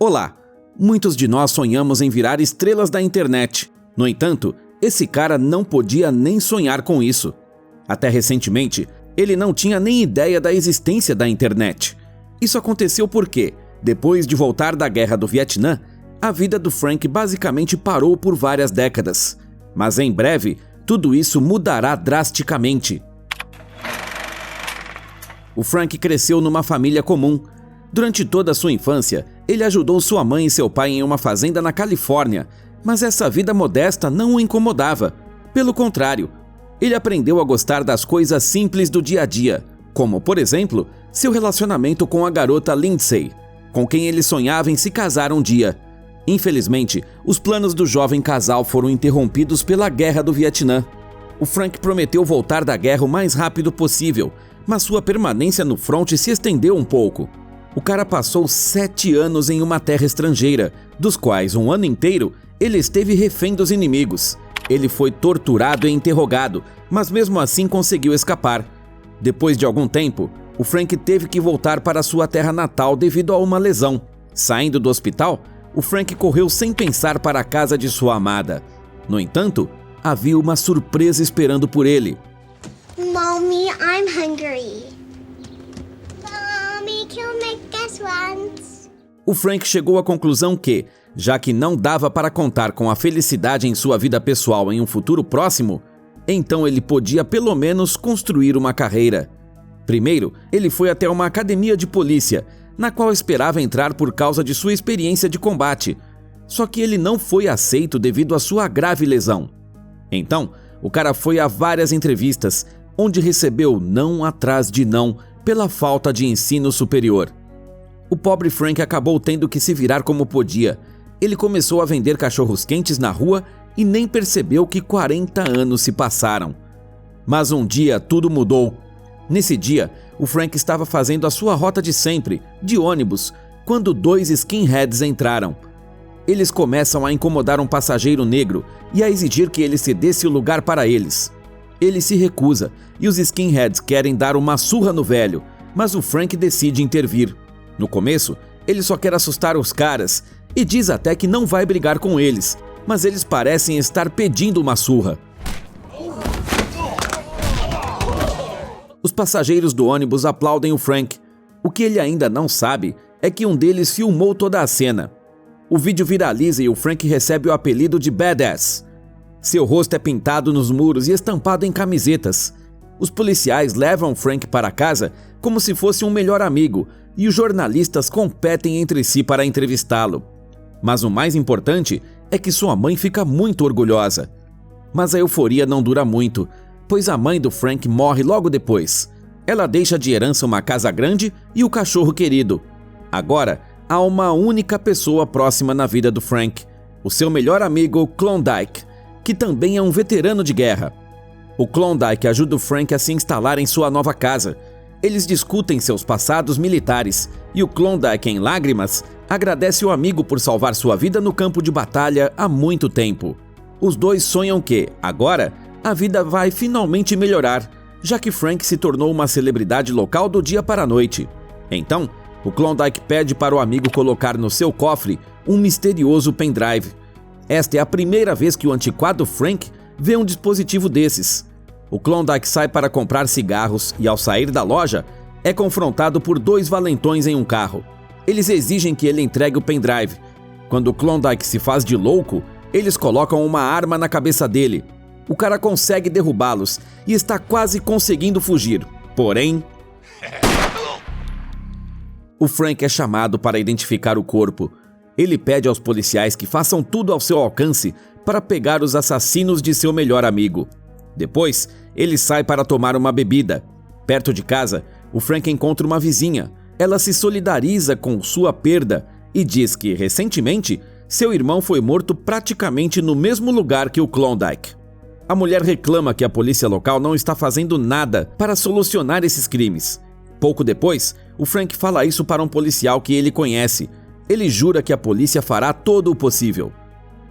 Olá! Muitos de nós sonhamos em virar estrelas da internet. No entanto, esse cara não podia nem sonhar com isso. Até recentemente, ele não tinha nem ideia da existência da internet. Isso aconteceu porque, depois de voltar da Guerra do Vietnã, a vida do Frank basicamente parou por várias décadas. Mas em breve, tudo isso mudará drasticamente. O Frank cresceu numa família comum. Durante toda a sua infância, ele ajudou sua mãe e seu pai em uma fazenda na Califórnia, mas essa vida modesta não o incomodava. Pelo contrário, ele aprendeu a gostar das coisas simples do dia a dia, como, por exemplo, seu relacionamento com a garota Lindsay, com quem ele sonhava em se casar um dia. Infelizmente, os planos do jovem casal foram interrompidos pela Guerra do Vietnã. O Frank prometeu voltar da guerra o mais rápido possível, mas sua permanência no fronte se estendeu um pouco. O cara passou 7 anos em uma terra estrangeira, dos quais um ano inteiro ele esteve refém dos inimigos. Ele foi torturado e interrogado, mas mesmo assim conseguiu escapar. Depois de algum tempo, o Frank teve que voltar para sua terra natal devido a uma lesão. Saindo do hospital, o Frank correu sem pensar para a casa de sua amada. No entanto, havia uma surpresa esperando por ele. Mommy, I'm hungry. Mommy, can you make us once? O Frank chegou à conclusão que, já que não dava para contar com a felicidade em sua vida pessoal em um futuro próximo, então ele podia pelo menos construir uma carreira. Primeiro, ele foi até uma academia de polícia, na qual esperava entrar por causa de sua experiência de combate. Só que ele não foi aceito devido à sua grave lesão. Então, o cara foi a várias entrevistas, onde recebeu não atrás de não pela falta de ensino superior. O pobre Frank acabou tendo que se virar como podia. Ele começou a vender cachorros-quentes na rua e nem percebeu que 40 anos se passaram. Mas um dia tudo mudou. Nesse dia, o Frank estava fazendo a sua rota de sempre, de ônibus, quando 2 skinheads entraram. Eles começam a incomodar um passageiro negro e a exigir que ele cedesse o lugar para eles. Ele se recusa e os skinheads querem dar uma surra no velho, mas o Frank decide intervir. No começo, ele só quer assustar os caras e diz até que não vai brigar com eles, mas eles parecem estar pedindo uma surra. Os passageiros do ônibus aplaudem o Frank. O que ele ainda não sabe é que um deles filmou toda a cena. O vídeo viraliza e o Frank recebe o apelido de Badass. Seu rosto é pintado nos muros e estampado em camisetas. Os policiais levam Frank para casa como se fosse um melhor amigo e os jornalistas competem entre si para entrevistá-lo. Mas o mais importante é que sua mãe fica muito orgulhosa. Mas a euforia não dura muito, pois a mãe do Frank morre logo depois. Ela deixa de herança uma casa grande e o cachorro querido. Agora, há uma única pessoa próxima na vida do Frank, o seu melhor amigo Klondike, que também é um veterano de guerra. O Klondike ajuda o Frank a se instalar em sua nova casa. Eles discutem seus passados militares e o Klondike, em lágrimas, agradece o amigo por salvar sua vida no campo de batalha há muito tempo. Os dois sonham que, agora, a vida vai finalmente melhorar, já que Frank se tornou uma celebridade local do dia para a noite. Então, o Klondike pede para o amigo colocar no seu cofre um misterioso pendrive. Esta é a primeira vez que o antiquado Frank vê um dispositivo desses. O Klondike sai para comprar cigarros e, ao sair da loja, é confrontado por 2 valentões em um carro. Eles exigem que ele entregue o pendrive. Quando o Klondike se faz de louco, eles colocam uma arma na cabeça dele. O cara consegue derrubá-los e está quase conseguindo fugir. Porém, o Frank é chamado para identificar o corpo. Ele pede aos policiais que façam tudo ao seu alcance para pegar os assassinos de seu melhor amigo. Depois, ele sai para tomar uma bebida. Perto de casa, o Frank encontra uma vizinha. Ela se solidariza com sua perda e diz que, recentemente, seu irmão foi morto praticamente no mesmo lugar que o Klondike. A mulher reclama que a polícia local não está fazendo nada para solucionar esses crimes. Pouco depois, o Frank fala isso para um policial que ele conhece. Ele jura que a polícia fará todo o possível.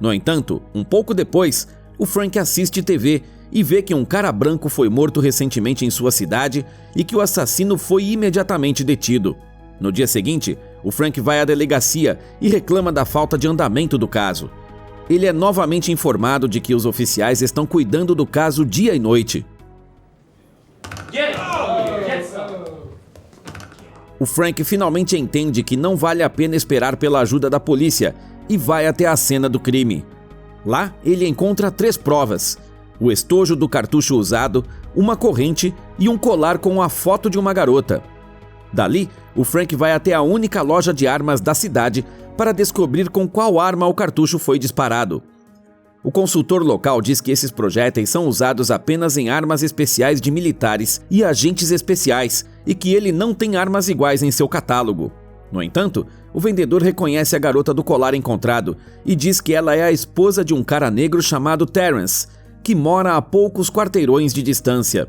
No entanto, um pouco depois, o Frank assiste TV e vê que um cara branco foi morto recentemente em sua cidade e que o assassino foi imediatamente detido. No dia seguinte, o Frank vai à delegacia e reclama da falta de andamento do caso. Ele é novamente informado de que os oficiais estão cuidando do caso dia e noite. O Frank finalmente entende que não vale a pena esperar pela ajuda da polícia e vai até a cena do crime. Lá, ele encontra 3 provas: o estojo do cartucho usado, uma corrente e um colar com a foto de uma garota. Dali, o Frank vai até a única loja de armas da cidade para descobrir com qual arma o cartucho foi disparado. O consultor local diz que esses projéteis são usados apenas em armas especiais de militares e agentes especiais e que ele não tem armas iguais em seu catálogo. No entanto, o vendedor reconhece a garota do colar encontrado e diz que ela é a esposa de um cara negro chamado Terrence, que mora a poucos quarteirões de distância.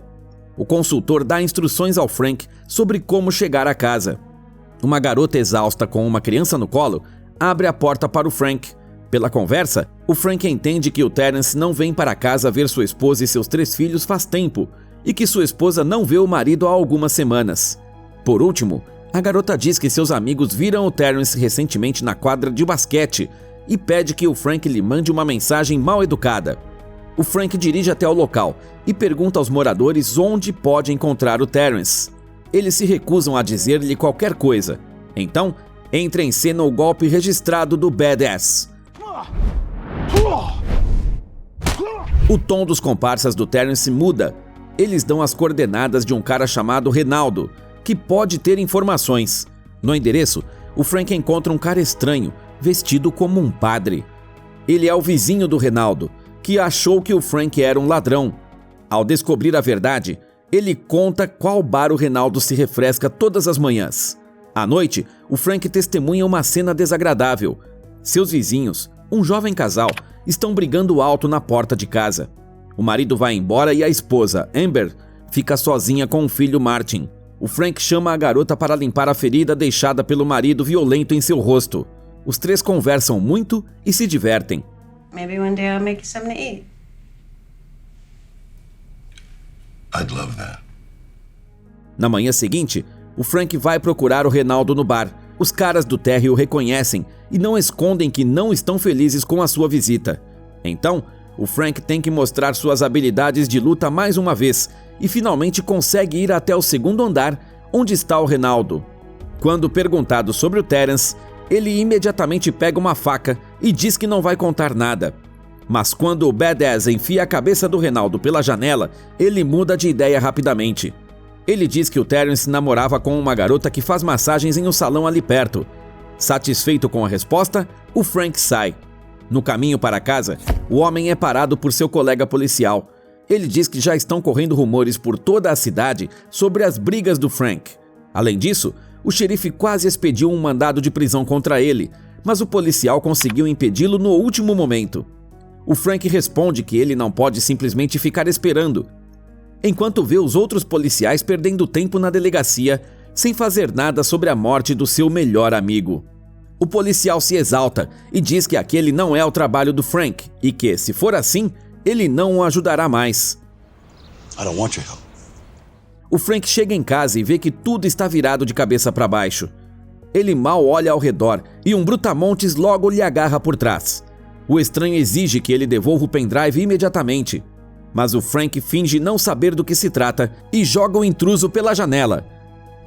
O consultor dá instruções ao Frank sobre como chegar à casa. Uma garota exausta com uma criança no colo abre a porta para o Frank. Pela conversa, o Frank entende que o Terrence não vem para casa ver sua esposa e seus 3 filhos faz tempo e que sua esposa não vê o marido há algumas semanas. Por último, a garota diz que seus amigos viram o Terrence recentemente na quadra de basquete e pede que o Frank lhe mande uma mensagem mal educada. O Frank dirige até o local e pergunta aos moradores onde pode encontrar o Terrence. Eles se recusam a dizer-lhe qualquer coisa. Então, entra em cena o golpe registrado do Badass. O tom dos comparsas do Terrence muda. Eles dão as coordenadas de um cara chamado Renaldo, que pode ter informações. No endereço, o Frank encontra um cara estranho, vestido como um padre. Ele é o vizinho do Renaldo, que achou que o Frank era um ladrão. Ao descobrir a verdade, ele conta qual bar o Renaldo se refresca todas as manhãs. À noite, o Frank testemunha uma cena desagradável. Seus vizinhos, um jovem casal, estão brigando alto na porta de casa. O marido vai embora e a esposa, Amber, fica sozinha com o filho Martin. O Frank chama a garota para limpar a ferida deixada pelo marido violento em seu rosto. Os 3 conversam muito e se divertem. Maybe one day I'll make you something to eat. I'd love that. Na manhã seguinte, o Frank vai procurar o Renaldo no bar. Os caras do térreo o reconhecem e não escondem que não estão felizes com a sua visita. Então, o Frank tem que mostrar suas habilidades de luta mais uma vez e finalmente consegue ir até o 2º andar, onde está o Renaldo. Quando perguntado sobre o Terrence, ele imediatamente pega uma faca e diz que não vai contar nada. Mas quando o Badass enfia a cabeça do Renaldo pela janela, ele muda de ideia rapidamente. Ele diz que o Terrence namorava com uma garota que faz massagens em um salão ali perto. Satisfeito com a resposta, o Frank sai. No caminho para casa, o homem é parado por seu colega policial. Ele diz que já estão correndo rumores por toda a cidade sobre as brigas do Frank. Além disso, o xerife quase expediu um mandado de prisão contra ele, mas o policial conseguiu impedi-lo no último momento. O Frank responde que ele não pode simplesmente ficar esperando, enquanto vê os outros policiais perdendo tempo na delegacia sem fazer nada sobre a morte do seu melhor amigo. O policial se exalta e diz que aquele não é o trabalho do Frank e que, se for assim, ele não o ajudará mais. I don't want your help. O Frank chega em casa e vê que tudo está virado de cabeça para baixo. Ele mal olha ao redor e um brutamontes logo lhe agarra por trás. O estranho exige que ele devolva o pendrive imediatamente, mas o Frank finge não saber do que se trata e joga o intruso pela janela.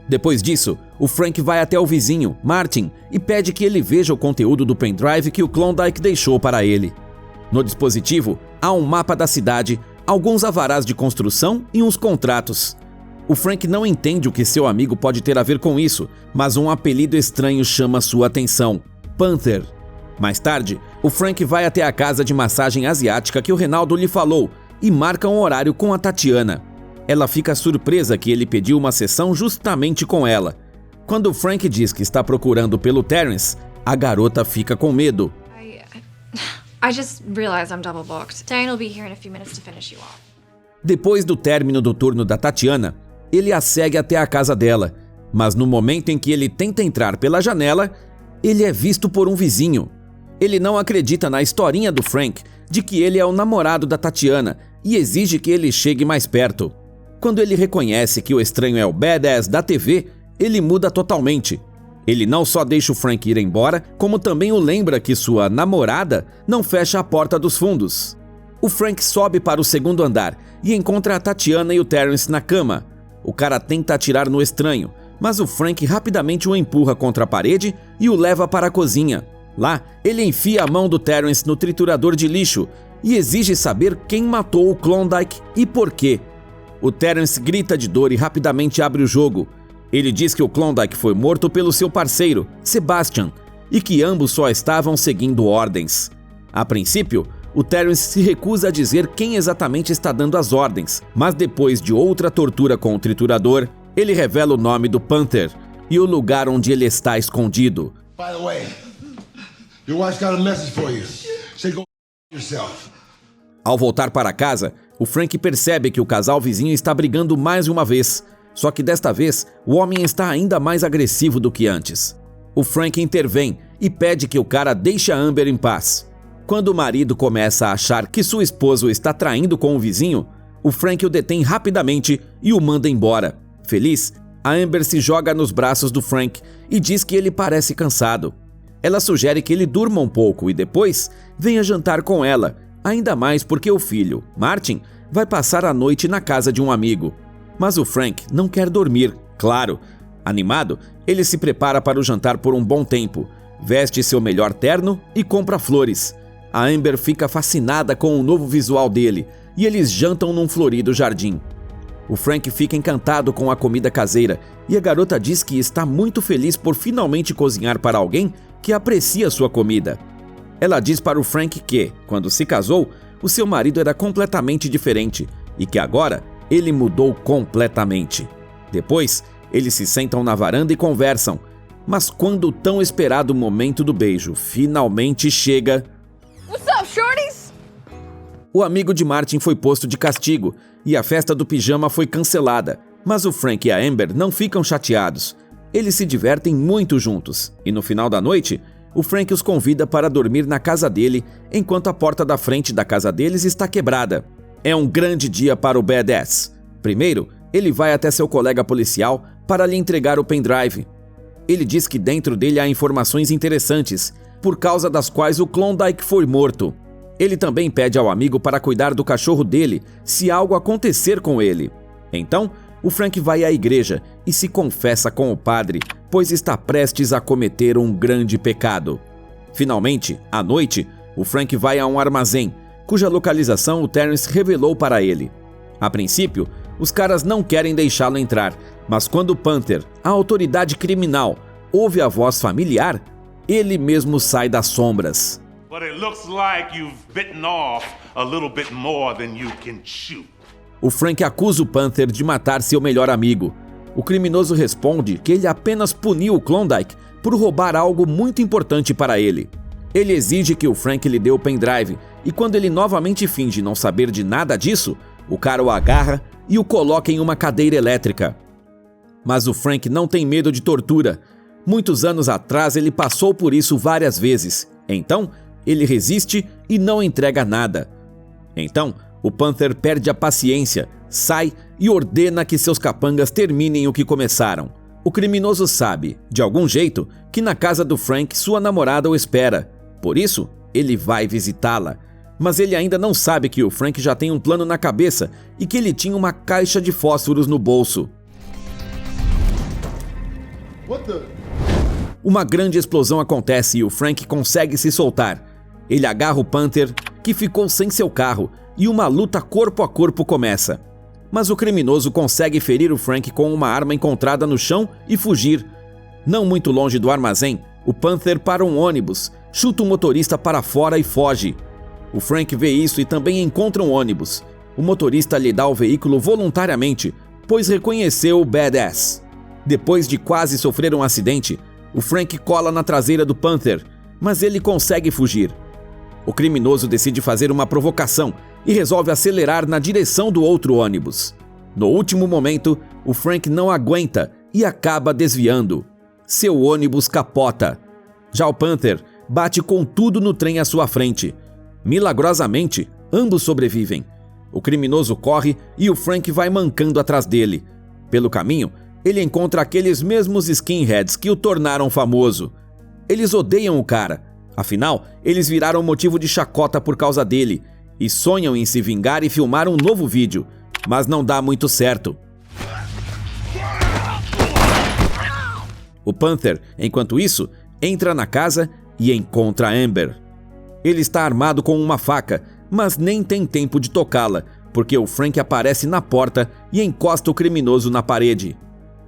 Depois disso, o Frank vai até o vizinho, Martin, e pede que ele veja o conteúdo do pendrive que o Klondike deixou para ele. No dispositivo, há um mapa da cidade, alguns avarás de construção e uns contratos. O Frank não entende o que seu amigo pode ter a ver com isso, mas um apelido estranho chama sua atenção: Panther. Mais tarde, o Frank vai até a casa de massagem asiática que o Renaldo lhe falou e marca um horário com a Tatiana. Ela fica surpresa que ele pediu uma sessão justamente com ela. Quando o Frank diz que está procurando pelo Terrence, a garota fica com medo. I just realized I'm double booked. Diane will be here in a few minutes to finish you off. Depois do término do turno da Tatiana, ele a segue até a casa dela, mas no momento em que ele tenta entrar pela janela, ele é visto por um vizinho. Ele não acredita na historinha do Frank de que ele é o namorado da Tatiana e exige que ele chegue mais perto. Quando ele reconhece que o estranho é o Badass da TV, ele muda totalmente. Ele não só deixa o Frank ir embora, como também o lembra que sua namorada não fecha a porta dos fundos. O Frank sobe para o segundo andar e encontra a Tatiana e o Terrence na cama. O cara tenta atirar no estranho, mas o Frank rapidamente o empurra contra a parede e o leva para a cozinha. Lá, ele enfia a mão do Terrence no triturador de lixo e exige saber quem matou o Klondike e por quê. O Terrence grita de dor e rapidamente abre o jogo. Ele diz que o Klondike foi morto pelo seu parceiro, Sebastian, e que ambos só estavam seguindo ordens. A princípio, o Terrence se recusa a dizer quem exatamente está dando as ordens, mas depois de outra tortura com o triturador, ele revela o nome do Panther e o lugar onde ele está escondido. By the way, your wife's got a message for you. Say go yourself. Ao voltar para casa, o Frank percebe que o casal vizinho está brigando mais uma vez. Só que desta vez, o homem está ainda mais agressivo do que antes. O Frank intervém e pede que o cara deixe a Amber em paz. Quando o marido começa a achar que sua esposa o está traindo com o vizinho, o Frank o detém rapidamente e o manda embora. Feliz, a Amber se joga nos braços do Frank e diz que ele parece cansado. Ela sugere que ele durma um pouco e depois venha jantar com ela, ainda mais porque o filho, Martin, vai passar a noite na casa de um amigo. Mas o Frank não quer dormir, claro. Animado, ele se prepara para o jantar por um bom tempo, veste seu melhor terno e compra flores. A Amber fica fascinada com o novo visual dele e eles jantam num florido jardim. O Frank fica encantado com a comida caseira e a garota diz que está muito feliz por finalmente cozinhar para alguém que aprecia sua comida. Ela diz para o Frank que, quando se casou, o seu marido era completamente diferente e que agora ele mudou completamente. Depois, eles se sentam na varanda e conversam. Mas quando o tão esperado momento do beijo finalmente chega... What's up, shorties? O amigo de Martin foi posto de castigo e a festa do pijama foi cancelada. Mas o Frank e a Amber não ficam chateados. Eles se divertem muito juntos. E no final da noite, o Frank os convida para dormir na casa dele enquanto a porta da frente da casa deles está quebrada. É um grande dia para o Badass. Primeiro, ele vai até seu colega policial para lhe entregar o pendrive. Ele diz que dentro dele há informações interessantes, por causa das quais o Klondike foi morto. Ele também pede ao amigo para cuidar do cachorro dele se algo acontecer com ele. Então, o Frank vai à igreja e se confessa com o padre, pois está prestes a cometer um grande pecado. Finalmente, à noite, o Frank vai a um armazém, cuja localização o Terrence revelou para ele. A princípio, os caras não querem deixá-lo entrar, mas quando o Panther, a autoridade criminal, ouve a voz familiar, ele mesmo sai das sombras. But it looks like you've bitten off a little bit more than you can chew. O Frank acusa o Panther de matar seu melhor amigo. O criminoso responde que ele apenas puniu o Klondike por roubar algo muito importante para ele. Ele exige que o Frank lhe dê o pendrive, e quando ele novamente finge não saber de nada disso, o cara o agarra e o coloca em uma cadeira elétrica. Mas o Frank não tem medo de tortura. Muitos anos atrás ele passou por isso várias vezes. Então, ele resiste e não entrega nada. Então, o Panther perde a paciência, sai e ordena que seus capangas terminem o que começaram. O criminoso sabe, de algum jeito, que na casa do Frank sua namorada o espera. Por isso, ele vai visitá-la. Mas ele ainda não sabe que o Frank já tem um plano na cabeça e que ele tinha uma caixa de fósforos no bolso. Uma grande explosão acontece e o Frank consegue se soltar. Ele agarra o Panther, que ficou sem seu carro, e uma luta corpo a corpo começa. Mas o criminoso consegue ferir o Frank com uma arma encontrada no chão e fugir. Não muito longe do armazém, o Panther para um ônibus, chuta o motorista para fora e foge. O Frank vê isso e também encontra um ônibus. O motorista lhe dá o veículo voluntariamente, pois reconheceu o Badass. Depois de quase sofrer um acidente, o Frank cola na traseira do Panther, mas ele consegue fugir. O criminoso decide fazer uma provocação e resolve acelerar na direção do outro ônibus. No último momento, o Frank não aguenta e acaba desviando. Seu ônibus capota. Já o Panther bate com tudo no trem à sua frente. Milagrosamente, ambos sobrevivem. O criminoso corre e o Frank vai mancando atrás dele. Pelo caminho, ele encontra aqueles mesmos skinheads que o tornaram famoso. Eles odeiam o cara, afinal, eles viraram motivo de chacota por causa dele e sonham em se vingar e filmar um novo vídeo, mas não dá muito certo. O Panther, enquanto isso, entra na casa e encontra Amber. Ele está armado com uma faca, mas nem tem tempo de tocá-la, porque o Frank aparece na porta e encosta o criminoso na parede.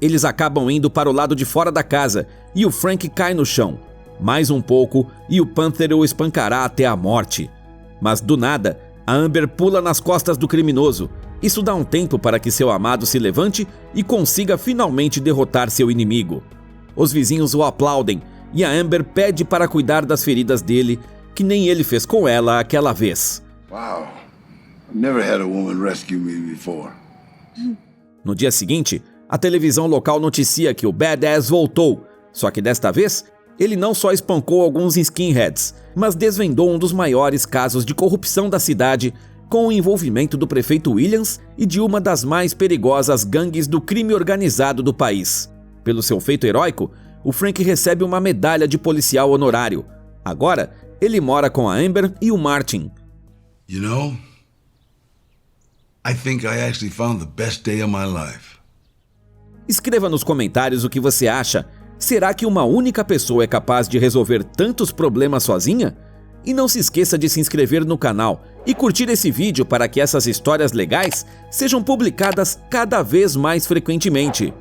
Eles acabam indo para o lado de fora da casa e o Frank cai no chão. Mais um pouco e o Panther o espancará até a morte. Mas do nada, a Amber pula nas costas do criminoso. Isso dá um tempo para que seu amado se levante e consiga finalmente derrotar seu inimigo. Os vizinhos o aplaudem e a Amber pede para cuidar das feridas dele, que nem ele fez com ela aquela vez. Wow. I've never had a woman rescue me before. No dia seguinte, a televisão local noticia que o Badass voltou, só que desta vez, ele não só espancou alguns skinheads, mas desvendou um dos maiores casos de corrupção da cidade, com o envolvimento do prefeito Williams e de uma das mais perigosas gangues do crime organizado do país. Pelo seu feito heróico, o Frank recebe uma medalha de policial honorário. Agora, ele mora com a Amber e o Martin. You know, I think I actually found the best day of my life. Escreva nos comentários o que você acha. Será que uma única pessoa é capaz de resolver tantos problemas sozinha? E não se esqueça de se inscrever no canal e curtir esse vídeo para que essas histórias legais sejam publicadas cada vez mais frequentemente.